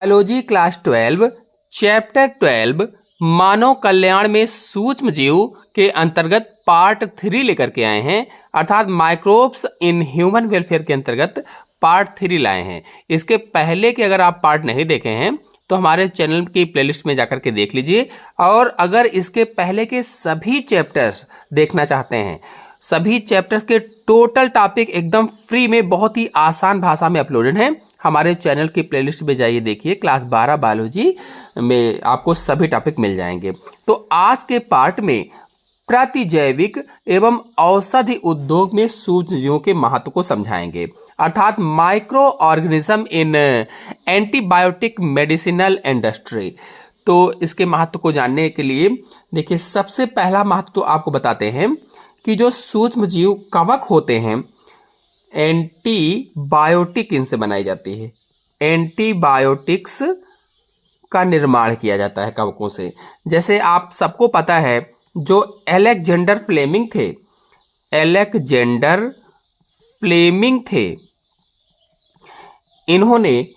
Biology class 12 chapter 12 मानव कल्याण में सूक्ष्म जीव के अंतर्गत पार्ट 3 लेकर के आए हैं, अर्थात माइक्रोब्स इन ह्यूमन वेलफेयर के अंतर्गत पार्ट 3 लाए हैं। इसके पहले के अगर आप पार्ट नहीं देखे हैं तो हमारे चैनल की प्लेलिस्ट में जाकर के देख लीजिए, और अगर इसके पहले के सभी चैप्टर्स देखना चाहते हैं, सभी चैप्टर्स के टोटल टॉपिक एकदम फ्री में बहुत ही आसान भाषा में अपलोडेड हैं, हमारे चैनल की प्लेलिस्ट में जाइए, देखिए क्लास 12 बायोलॉजी में आपको सभी टॉपिक मिल जाएंगे। तो आज के पार्ट में प्रतिजैविक एवं औषधि उद्योग में सूक्ष्मजीवों के महत्व को समझाएंगे, अर्थात micro organism in antibiotic medicinal industry. तो इसके महत्व को जानने के लिए देखिए, सबसे पहला महत्व तो आपको बताते हैं कि जो सूक्ष्मजीव कवक होते हैं, एंटीबायोटिक इनसे बनाई जाती है। एंटीबायोटिक्स का निर्माण किया जाता है कवकों से। जैसे आप सबको पता है, जो अलेक्जेंडर फ्लेमिंग थे, अलेक्जेंडर फ्लेमिंग थे, इन्होंने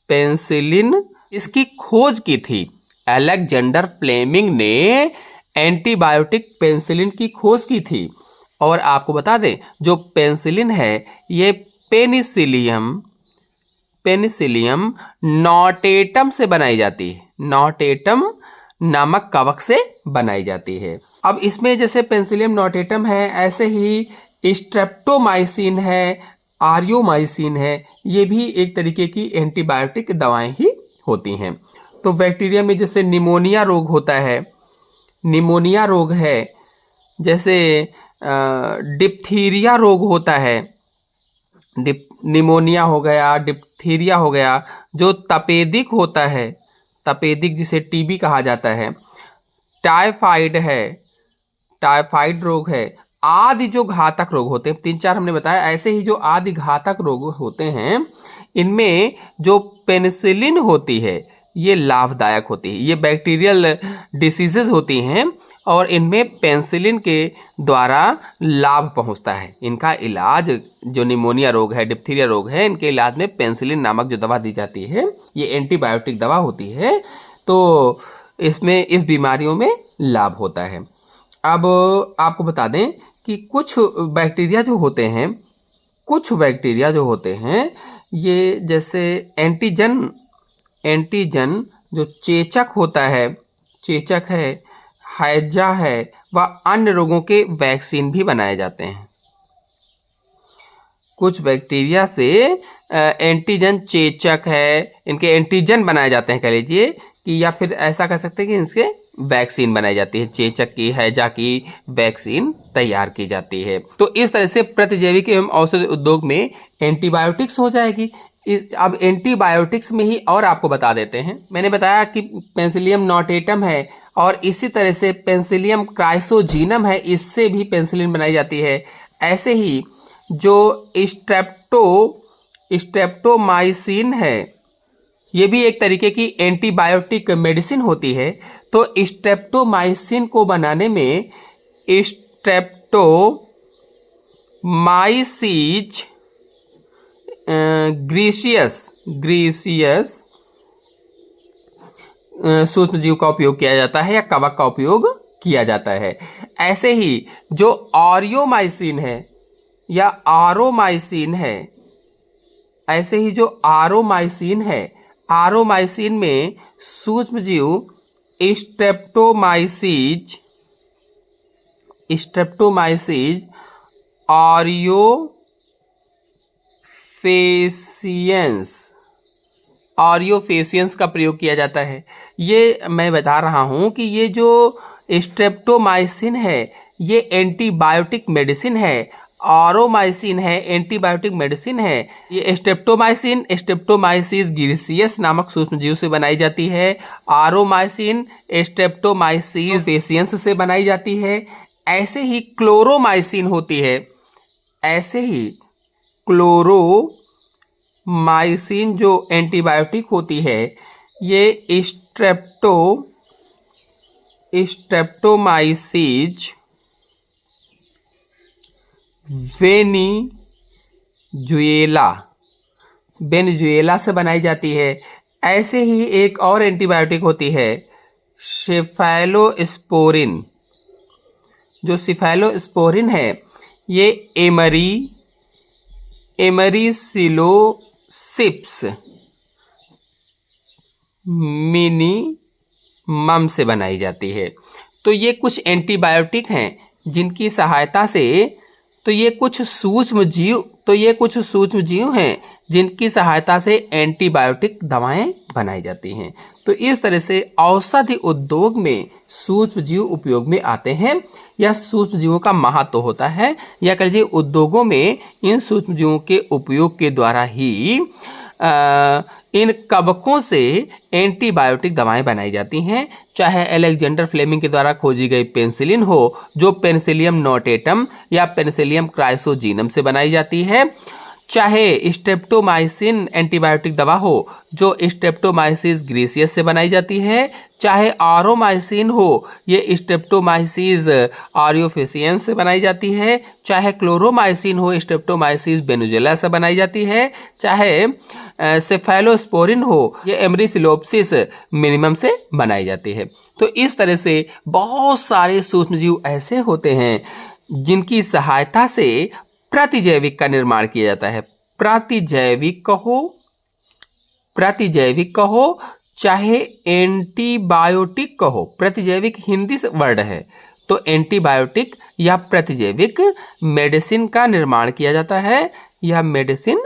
पेनिसिलिन इसकी खोज की थी। अलेक्जेंडर फ्लेमिंग ने एंटीबायोटिक पेनिसिलिन की खोज की थी। और आपको बता दें, जो पेनिसिलिन है ये पेनिसिलियम नोटेटम से बनाई जाती है। नोटेटम नामक कवक से बनाई जाती है। अब इसमें जैसे पेनिसिलियम नोटेटम है, ऐसे ही स्ट्रेप्टोमाइसिन है, आरियोमाइसिन है, ये भी एक तरीके की एंटीबायोटिक दवाएं ही होती हैं। तो बैक्टीरिया में जैसे निमोनिया रोग होता है, निमोनिया रोग है, जैसे डिप्थीरिया रोग होता है, निमोनिया हो गया, डिप्थीरिया हो गया, जो तपेदिक होता है, तपेदिक जिसे टीबी कहा जाता है, टाइफाइड है, टाइफाइड रोग है, आदि जो घातक रोग होते हैं, 3-4 हमने बताया। ऐसे ही जो आदि घातक रोग होते हैं, इनमें जो पेनिसिलिन होती है ये लाभदायक होती है। ये बैक्टीरियल डिसीजेज होती हैं और इनमें पेनिसिलिन के द्वारा लाभ पहुंचता है। इनका इलाज, जो निमोनिया रोग है, डिप्थीरिया रोग है, इनके इलाज में पेनिसिलिन नामक जो दवा दी जाती है, ये एंटीबायोटिक दवा होती है। तो इसमें इस बीमारियों में लाभ होता है। अब आपको बता दें कि कुछ बैक्टीरिया जो होते हैं, कुछ बैक्टीरिया जो होते हैं, ये जैसे एंटीजन जो चेचक होता है, चेचक है, हैजा है, व अन्य रोगों के वैक्सीन भी बनाए जाते हैं। कुछ बैक्टीरिया से एंटीजन चेचक है, इनके एंटीजन बनाए जाते हैं, कह लीजिए कि, या फिर ऐसा कह सकते हैं कि इसके वैक्सीन बनाई जाती है, चेचक की, हैजा की वैक्सीन तैयार की जाती है। तो इस तरह से प्रतिजैविक एवं औषधि उद्योग में एंटीबायोटिक्स हो जाएगी। अब एंटीबायोटिक्स में ही और आपको बता देते हैं, मैंने बताया कि पेनिसिलियम नोटेटम है, और इसी तरह से पेनिसिलियम क्राइसोजीनम है, इससे भी पेनिसिलिन बनाई जाती है। ऐसे ही जो स्ट्रेप्टोमाइसिन है, ये भी एक तरीके की एंटीबायोटिक मेडिसिन होती है। तो स्ट्रेप्टोमाइसिन को बनाने में स्ट्रेप्टोमाइसिस ग्रीसियस सूक्ष्मजीव का उपयोग किया जाता है, या कवक का उपयोग किया जाता है। ऐसे ही जो ऑरियोमाइसिन है या आरोमाइसिन है, ऐसे ही जो आरोमाइसिन है, आरोमाइसिन में सूक्ष्मजीव स्ट्रेप्टोमाइसिस ऑरियोफेसियंस का प्रयोग किया जाता है। ये मैं बता रहा हूं कि ये जो स्ट्रेप्टोमाइसिन है ये एंटीबायोटिक मेडिसिन है, ऑरोमाइसिन है एंटीबायोटिक मेडिसिन है। ये स्ट्रेप्टोमाइसिस ग्रीसियस नामक सूक्ष्मजीव से बनाई जाती है, आरोमाइसिन स्ट्रेप्टोमाइसिस पेशियंस से बनाई जाती है। ऐसे ही क्लोरोमाइसिन होती है, ऐसे ही क्लोरोमाइसिन जो एंटीबायोटिक होती है, ये स्ट्रेप्टोमाइसिस वेनिजुएला से बनाई जाती है। ऐसे ही एक और एंटीबायोटिक होती है सेफेलोस्पोरिन। जो सेफेलोस्पोरिन है ये एमरीसिलोसिप्स मिनिमम से बनाई जाती है। तो ये कुछ एंटीबायोटिक हैं जिनकी सहायता से ये कुछ सूक्ष्म जीव हैं जिनकी सहायता से एंटीबायोटिक दवाएं बनाई जाती हैं। तो इस तरह से औषधि उद्योग में सूक्ष्म जीव उपयोग में आते हैं। यह सूक्ष्म जीवों का महत्व होता है, या कह लीजिए उद्योगों में इन सूक्ष्म जीवों के उपयोग के द्वारा ही इन कवकों से एंटीबायोटिक दवाएं बनाई जाती हैं। चाहे अलेक्जेंडर फ्लेमिंग के द्वारा खोजी गई पेनिसिलिन हो, जो पेनिसिलियम नोटेटम या पेनिसिलियम क्राइसोजीनम से बनाई जाती है, चाहे स्ट्रेप्टोमाइसिन एंटीबायोटिक दवा हो जो स्ट्रेप्टोमाइसिस ग्रीसियस से बनाई जाती है, चाहे आरोमाइसिन हो ये स्ट्रेप्टोमाइसिस ऑरियोफेसियंस से बनाई जाती है, चाहे क्लोरोमाइसिन हो स्ट्रेप्टोमाइसिस बेनुजेला से बनाई जाती है, चाहे सेफेलोस्पोरिन हो ये एमरीसिलोप्सिस मिनिमम से बनाई जाती है। तो इस तरह से बहुत सारे सूक्ष्मजीव ऐसे होते हैं जिनकी सहायता से प्रतिजैविक का निर्माण किया जाता है। प्रतिजैविक कहो चाहे एंटीबायोटिक कहो, प्रतिजैविक हिंदी से वर्ड है, तो एंटीबायोटिक या प्रतिजैविक मेडिसिन का निर्माण किया जाता है या मेडिसिन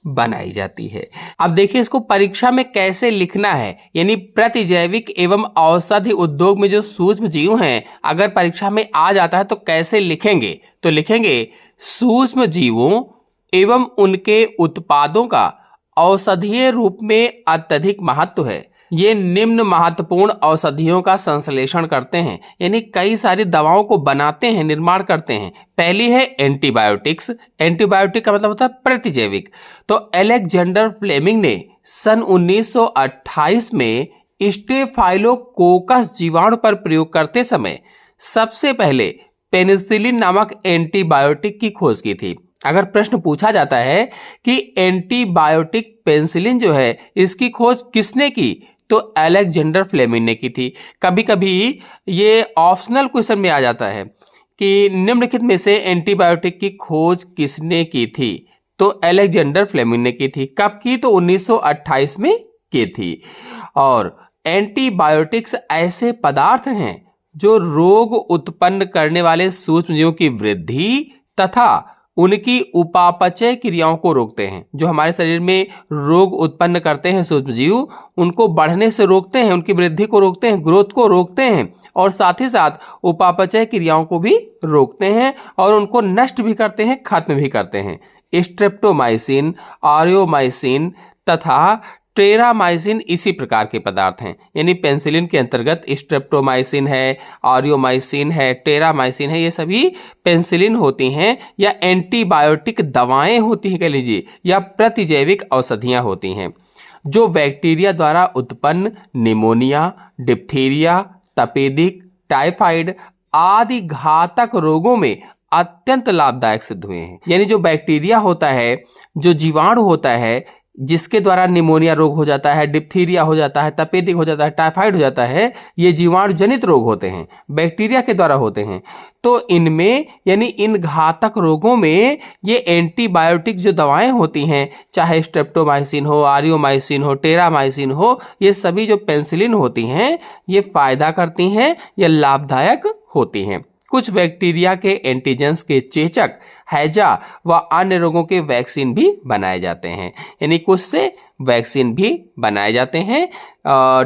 बनाई जाती है। अब देखिए इसको परीक्षा में कैसे लिखना है, यानी प्रतिजैविक एवं औषधि उद्योग में जो सूक्ष्म जीव हैं अगर परीक्षा में आ जाता है तो कैसे लिखेंगे। तो लिखेंगे सूक्ष्म जीवों एवं उनके उत्पादों का औषधीय रूप में अत्यधिक महत्व है। ये निम्न महत्वपूर्ण औषधियों का संश्लेषण करते हैं, यानी कई सारी दवाओं को बनाते हैं, निर्माण करते हैं। पहली है एंटीबायोटिक्स। एंटीबायोटिक का मतलब होता है प्रतिजैविक। तो अलेक्जेंडर फ्लेमिंग ने सन 1928 में स्टेफाइलोकोकस जीवाणु पर प्रयोग करते समय सबसे पहले पेनिसिलिन नामक एंटीबायोटिक की खोज की थी। अगर प्रश्न पूछा जाता है कि एंटीबायोटिक पेनिसिलिन जो है इसकी खोज किसने की, तो अलेक्जेंडर फ्लेमिंग ने की थी। कभी कभी ये ऑप्शनल क्वेश्चन में आ जाता है कि निम्नलिखित में से एंटीबायोटिक की खोज किसने की थी, तो अलेक्जेंडर फ्लेमिंग ने की थी। कब की, तो 1928 में की थी। और एंटीबायोटिक्स ऐसे पदार्थ हैं जो रोग उत्पन्न करने वाले सूक्ष्मजीवों की वृद्धि तथा उनकी उपापचय क्रियाओं को रोकते हैं। जो हमारे शरीर में रोग उत्पन्न करते हैं सूक्ष्मजीव, उनको बढ़ने से रोकते हैं, उनकी वृद्धि को रोकते हैं, ग्रोथ को रोकते हैं, और साथ ही साथ उपापचय क्रियाओं को भी रोकते हैं और उनको नष्ट भी करते हैं, खत्म भी करते हैं। स्ट्रेप्टोमाइसिन, आरियोमाइसिन तथा टेरामाइसिन इसी प्रकार के पदार्थ हैं। यानी पेनिसिलिन के अंतर्गत स्ट्रेप्टोमाइसिन है, आरियोमाइसिन है, टेरामाइसिन है, ये सभी पेनिसिलिन होती हैं या एंटीबायोटिक दवाएं होती हैं कह लीजिए, या प्रतिजैविक औषधियां होती हैं जो बैक्टीरिया द्वारा उत्पन्न निमोनिया, डिप्थीरिया, तपेदिक, टाइफाइड आदि घातक रोगों में अत्यंत लाभदायक सिद्ध हुए हैं। यानी जो बैक्टीरिया होता है, जो जीवाणु होता है जिसके द्वारा निमोनिया रोग हो जाता है, डिप्थीरिया हो जाता है, तपेदिक हो जाता है, टाइफाइड हो जाता है, ये जीवाणु जनित रोग होते हैं, बैक्टीरिया के द्वारा होते हैं। तो इनमें यानी इन घातक रोगों में ये एंटीबायोटिक जो दवाएं होती हैं, चाहे स्ट्रेप्टोमाइसिन हो, आरियोमाइसिन हो, टेरामाइसिन हो, ये सभी जो पेनिसिलिन होती हैं ये फायदा करती हैं, ये लाभदायक होती हैं। कुछ बैक्टीरिया के एंटीजेंस के चेचक, हैजा व अन्य रोगों के वैक्सीन भी बनाए जाते हैं। यानी कुछ से वैक्सीन भी बनाए जाते हैं,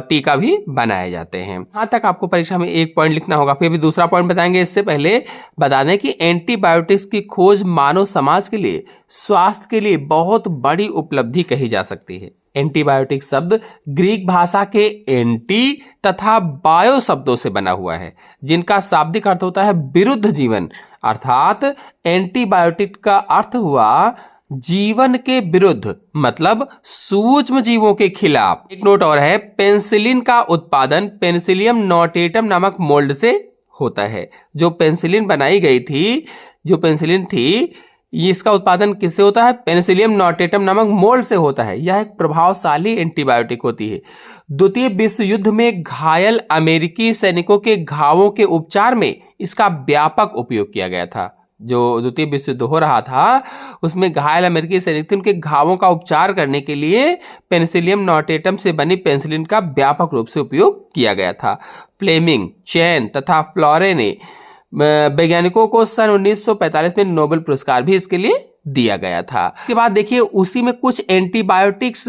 टीका भी बनाए जाते हैं। यहाँ तक आपको परीक्षा में एक पॉइंट लिखना होगा। फिर भी दूसरा पॉइंट बताएंगे। इससे पहले बता दें कि एंटीबायोटिक्स की खोज मानव समाज के लिए, स्वास्थ्य के लिए बहुत बड़ी उपलब्धि कही जा सकती है। एंटीबायोटिक शब्द ग्रीक भाषा के एंटी तथा बायो शब्दों से बना हुआ है, जिनका शाब्दिक अर्थ होता है विरुद्ध जीवन। अर्थात एंटीबायोटिक का अर्थ हुआ जीवन के विरुद्ध, मतलब सूक्ष्म जीवों के खिलाफ। एक नोट और है, पेनिसिलिन का उत्पादन पेनिसिलियम नोटेटम नामक मोल्ड से होता है। जो पेनिसिलिन बनाई गई थी, जो पेनिसिलिन थी, ये इसका उत्पादन किससे होता है? पेनिसिलियम नोटेटम नामक मोल्ड से होता है। यह एक प्रभावशाली एंटीबायोटिक होती है। द्वितीय विश्व युद्ध में घायल अमेरिकी सैनिकों के घावों के उपचार में इसका व्यापक उपयोग किया गया था। जो द्वितीय विश्व युद्ध हो रहा था उसमें घायल अमेरिकी सैनिक थे, उनके घावों का उपचार करने के लिए पेनिसिलियम नोटेटम से बनी पेनिसिलिन का व्यापक रूप से उपयोग किया गया था। फ्लेमिंग, चैन तथा फ्लोरे ने वैज्ञानिकों को सन 1945 में नोबेल पुरस्कार भी इसके लिए दिया गया था। इसके बाद देखिए उसी में कुछ एंटीबायोटिक्स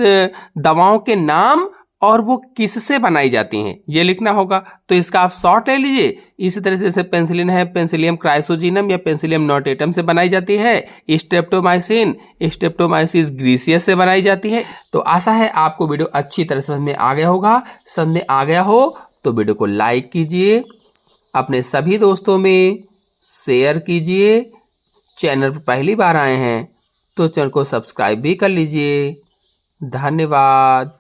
दवाओं के नाम और वो किससे बनाई जाती हैं ये लिखना होगा। तो इसका आप शॉर्ट ले लीजिए। इसी तरह से जैसे पेनिसिलिन है, पेनिसिलियम क्राइसोजिनम या पेनिसिलियम नोटेटम से बनाई जाती है। स्ट्रेप्टोमाइसिन, स्ट्रेप्टोमाइसिस ग्रीसियस से बनाई जाती है। तो आशा है आपको वीडियो अच्छी तरह समझ में आ गया होगा। समझ में आ गया हो तो वीडियो को लाइक कीजिए, अपने सभी दोस्तों में शेयर कीजिए। चैनल पर पहली बार आए हैं तो चैनल को सब्सक्राइब भी कर लीजिए। धन्यवाद।